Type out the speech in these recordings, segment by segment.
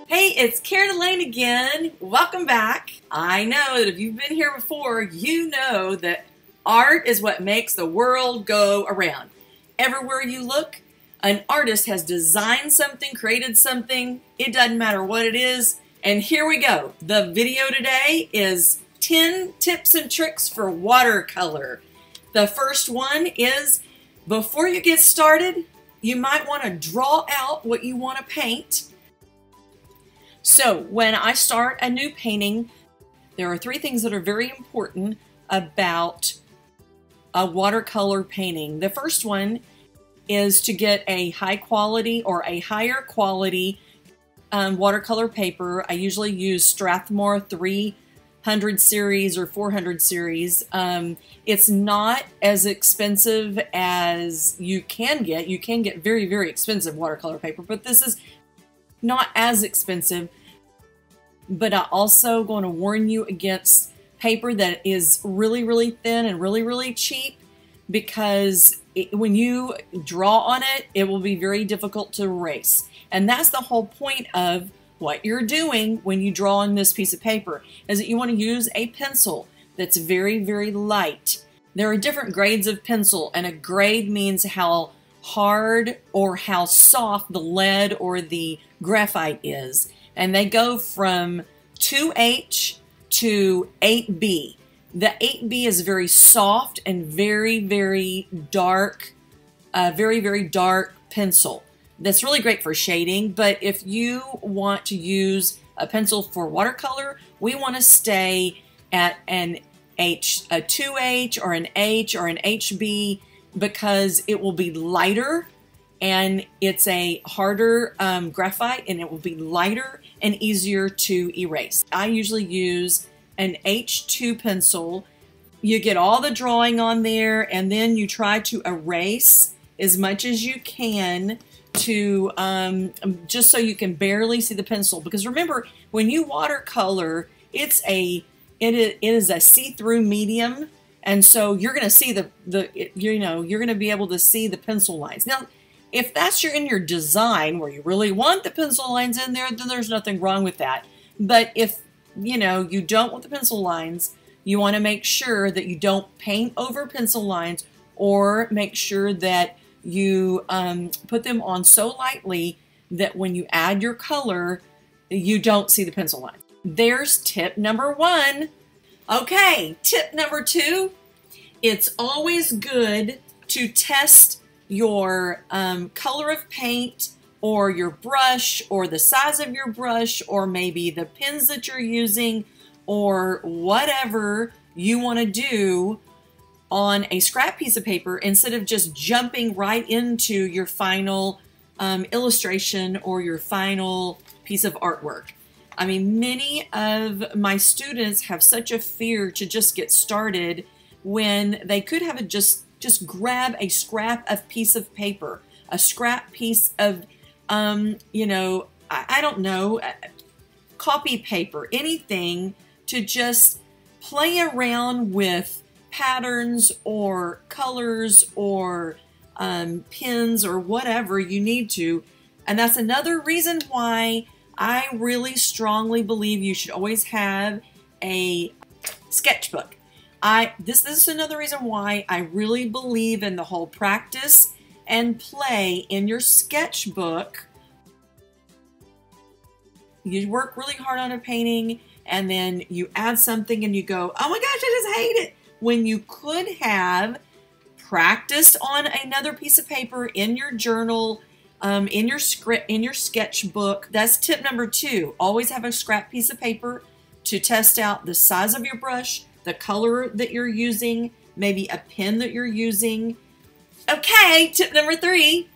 Hey, it's Karen Elaine again. Welcome back. I know that if you've been here before, you know that art is what makes the world go around. Everywhere you look, an artist has designed something, created something. It doesn't matter what it is. And here we go. The video today is 10 tips and tricks for watercolor. The first one is, before you get started, you might want to draw out what you want to paint. So when I start a new painting, there are 3 things that are very important about a watercolor painting. The first one is to get a high quality or a higher quality watercolor paper. I usually use Strathmore 300 series or 400 series. It's not as expensive as you can get. You can get very, very expensive watercolor paper, but this is not as expensive. But I also going to warn you against paper that is really, really thin and really, really cheap, because when you draw on it, it will be very difficult to erase. And that's the whole point of what you're doing when you draw on this piece of paper, is that you want to use a pencil that's very, very light. There are different grades of pencil, and a grade means how hard or how soft the lead or the graphite is. And they go from 2H to 8B. The 8B is very soft and very, very dark, very, very dark pencil. That's really great for shading, but if you want to use a pencil for watercolor, we want to stay at a 2H or an H or an HB, because it will be lighter and it's a harder graphite, and it will be lighter and easier to erase. I usually use an H2 pencil. You get all the drawing on there, and then you try to erase as much as you can to just so you can barely see the pencil. Because remember, when you watercolor, it is a see-through medium, and so you're going to see you're going to be able to see the pencil lines. Now, if that's in your design where you really want the pencil lines in there, then there's nothing wrong with that. But if you don't want the pencil lines, you want to make sure that you don't paint over pencil lines, or make sure that you put them on so lightly that when you add your color, you don't see the pencil lines. There's tip number 1. Okay, tip number 2, it's always good to test your color of paint, or your brush, or the size of your brush, or maybe the pens that you're using, or whatever you want to do on a scrap piece of paper, instead of just jumping right into your final illustration or your final piece of artwork. I mean, many of my students have such a fear to just get started when they could have just grab a scrap of piece of paper, a scrap piece of, I don't know, copy paper, anything, to just play around with patterns or colors or pins or whatever you need to. And that's another reason why I really strongly believe you should always have a sketchbook. This is another reason why I really believe in the whole practice and play in your sketchbook. You work really hard on a painting, and then you add something and you go, oh my gosh, I just hate it. When you could have practiced on another piece of paper in your journal, in your script, in your sketchbook. That's tip number 2. Always have a scrap piece of paper to test out the size of your brush, the color that you're using, maybe a pen that you're using. Okay, tip number 3.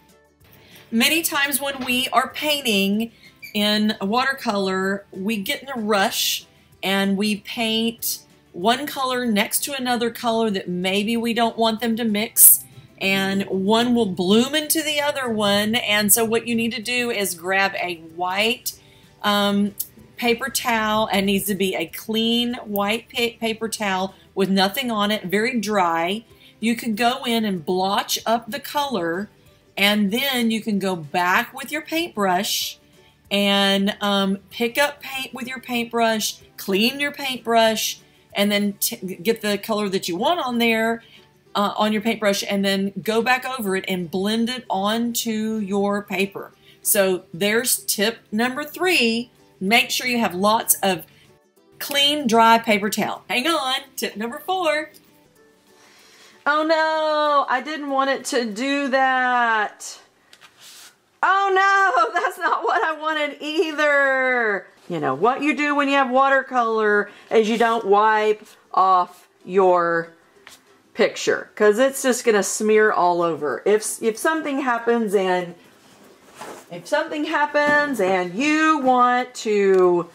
Many times when we are painting in watercolor, we get in a rush and we paint one color next to another color that maybe we don't want them to mix, and one will bloom into the other one. And so what you need to do is grab a white paper towel. It needs to be a clean white paper towel with nothing on it, very dry. You can go in and blotch up the color, and then you can go back with your paintbrush and pick up paint with your paintbrush, clean your paintbrush, and then get the color that you want on there on your paintbrush, and then go back over it and blend it onto your paper. So there's tip number 3. Make sure you have lots of clean, dry paper towel. Hang on, tip number 4. Oh no, I didn't want it to do that. Oh no, that's not what I wanted either. You know, what you do when you have watercolor is you don't wipe off your picture, because it's just gonna smear all over. If something happens and you want to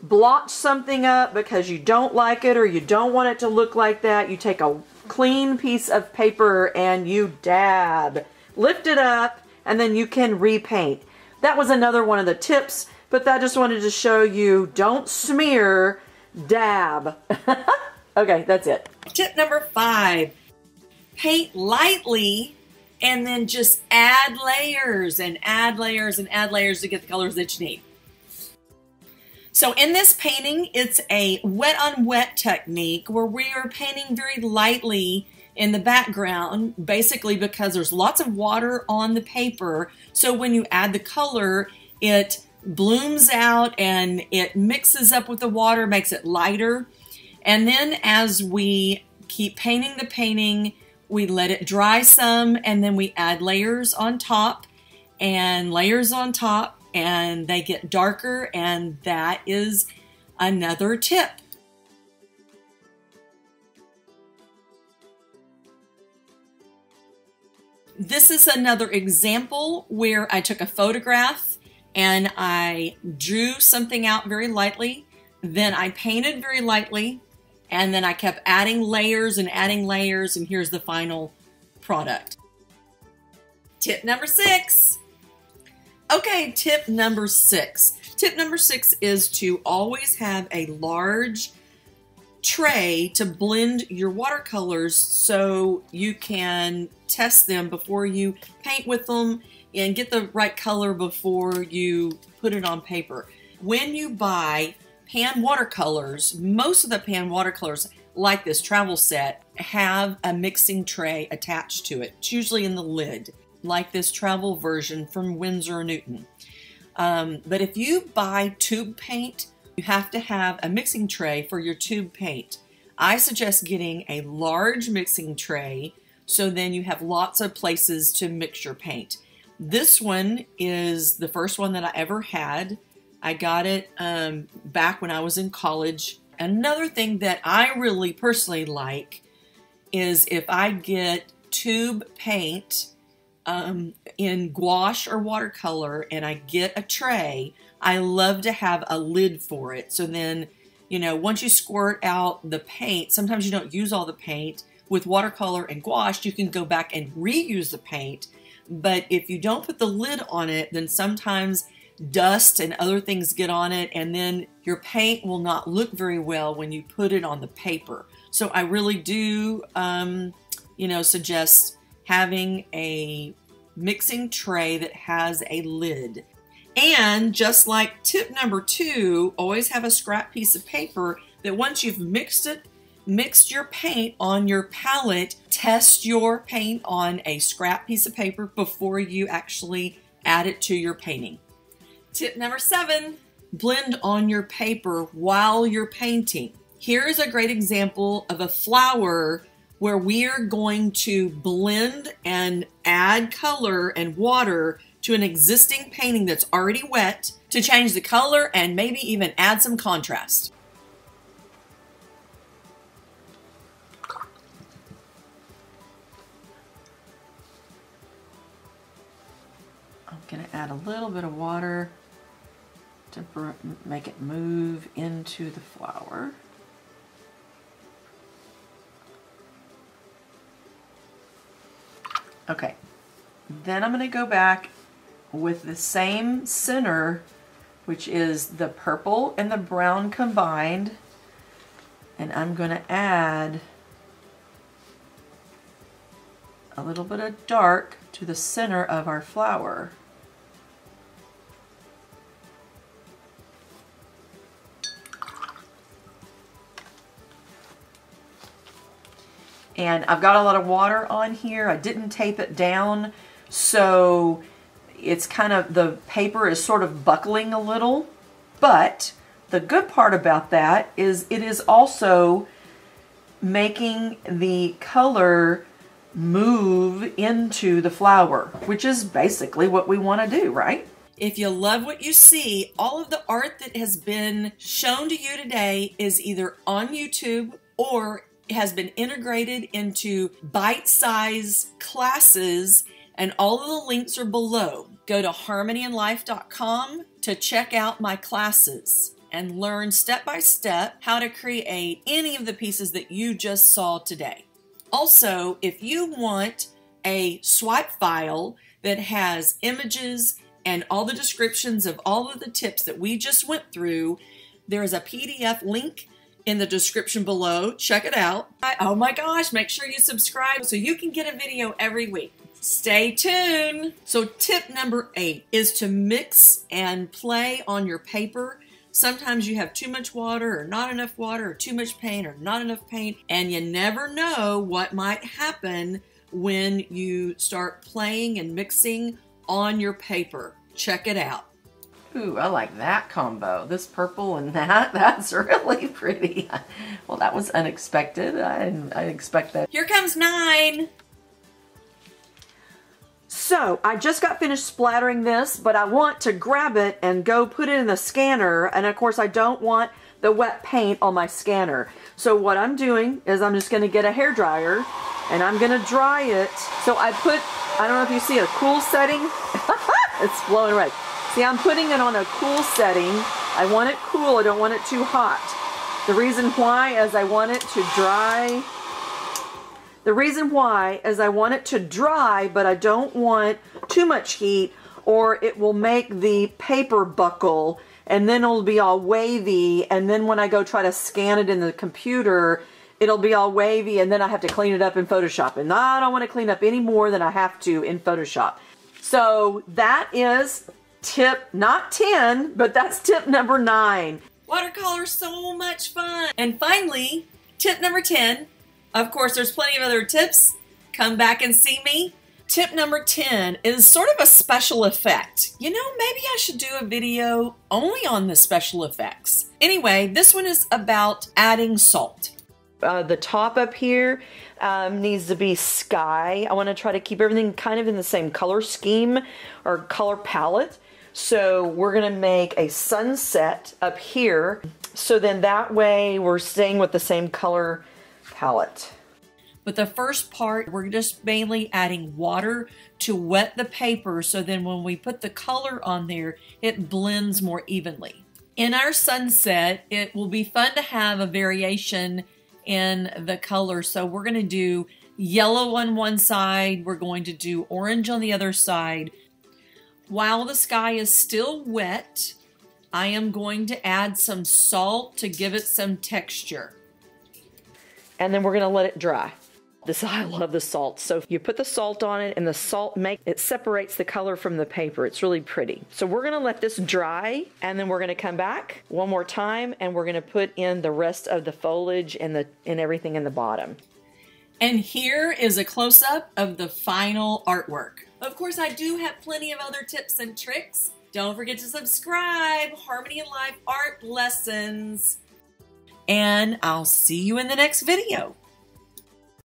blotch something up because you don't like it or you don't want it to look like that, you take a clean piece of paper and you dab, lift it up, and then you can repaint. That was another one of the tips, but I just wanted to show you, don't smear, dab. Okay, that's it. Tip number 5, paint lightly and then just add layers and add layers and add layers to get the colors that you need. So in this painting, it's a wet on wet technique where we are painting very lightly in the background, basically because there's lots of water on the paper. So when you add the color, it blooms out and it mixes up with the water, makes it lighter. And then as we keep painting the painting, we let it dry some, and then we add layers on top and layers on top, and they get darker, and that is another tip. This is another example where I took a photograph and I drew something out very lightly, then I painted very lightly, and then I kept adding layers, and here's the final product. Tip number 6. Okay, tip number 6. Tip number 6 is to always have a large tray to blend your watercolors so you can test them before you paint with them and get the right color before you put it on paper. When you buy pan watercolors, most of the pan watercolors, like this travel set, have a mixing tray attached to it. It's usually in the lid, like this travel version from Winsor & Newton. But if you buy tube paint, you have to have a mixing tray for your tube paint. I suggest getting a large mixing tray so then you have lots of places to mix your paint. This one is the first one that I ever had. I got it back when I was in college. Another thing that I really personally like is if I get tube paint in gouache or watercolor and I get a tray, I love to have a lid for it. So then, you know, once you squirt out the paint, sometimes you don't use all the paint. With watercolor and gouache, you can go back and reuse the paint. But if you don't put the lid on it, then sometimes dust and other things get on it, and then your paint will not look very well when you put it on the paper. So I really do, you know, suggest having a mixing tray that has a lid. And just like tip number 2, always have a scrap piece of paper that once you've mixed your paint on your palette, test your paint on a scrap piece of paper before you actually add it to your painting. Tip number 7, blend on your paper while you're painting. Here is a great example of a flower where we are going to blend and add color and water to an existing painting that's already wet to change the color and maybe even add some contrast. I'm going to add a little bit of water to make it move into the flower. Okay, then I'm going to go back with the same center, which is the purple and the brown combined, and I'm going to add a little bit of dark to the center of our flower. And I've got a lot of water on here. I didn't tape it down, so it's kind of, the paper is sort of buckling a little. But the good part about that is it is also making the color move into the flower, which is basically what we want to do, right? If you love what you see, all of the art that has been shown to you today is either on YouTube or has been integrated into bite-sized classes, and all of the links are below. Go to harmonyandlife.com to check out my classes and learn step by step how to create any of the pieces that you just saw today. Also, if you want a swipe file that has images and all the descriptions of all of the tips that we just went through, there is a PDF link in the description below. Check it out. Oh my gosh, make sure you subscribe so you can get a video every week. Stay tuned. So tip number 8 is to mix and play on your paper. Sometimes you have too much water or not enough water, or too much paint or not enough paint, and you never know what might happen when you start playing and mixing on your paper. Check it out. Ooh, I like that combo. This purple and that's really pretty. Well, that was unexpected. I didn't expect that. Here comes 9. So I just got finished splattering this, but I want to grab it and go put it in the scanner. And of course I don't want the wet paint on my scanner. So what I'm doing is I'm just going to get a hairdryer and I'm going to dry it. So I don't know if you see a cool setting. It's blowing away. See, I'm putting it on a cool setting. I want it cool. I don't want it too hot. The reason why is I want it to dry. The reason why is I want it to dry, but I don't want too much heat or it will make the paper buckle and then it'll be all wavy, and then when I go try to scan it in the computer, it'll be all wavy, and then I have to clean it up in Photoshop. And I don't want to clean up any more than I have to in Photoshop. So that is tip, not 10, but that's tip number 9. Watercolor is so much fun. And finally, tip number 10. Of course, there's plenty of other tips. Come back and see me. Tip number 10 is sort of a special effect. You know, maybe I should do a video only on the special effects. Anyway, this one is about adding salt. The top up here needs to be sky. I want to try to keep everything kind of in the same color scheme or color palette. So we're going to make a sunset up here. So then that way we're staying with the same color palette. But the first part, we're just mainly adding water to wet the paper, so then when we put the color on there, it blends more evenly. In our sunset, it will be fun to have a variation in the color. So we're going to do yellow on one side, we're going to do orange on the other side. While the sky is still wet, I am going to add some salt to give it some texture. And then we're going to let it dry. I love the salt. So you put the salt on it and the salt separates the color from the paper. It's really pretty. So we're going to let this dry and then we're going to come back one more time and we're going to put in the rest of the foliage and everything in the bottom. And here is a close-up of the final artwork. Of course, I do have plenty of other tips and tricks. Don't forget to subscribe. Harmony and Life Art Lessons. And I'll see you in the next video.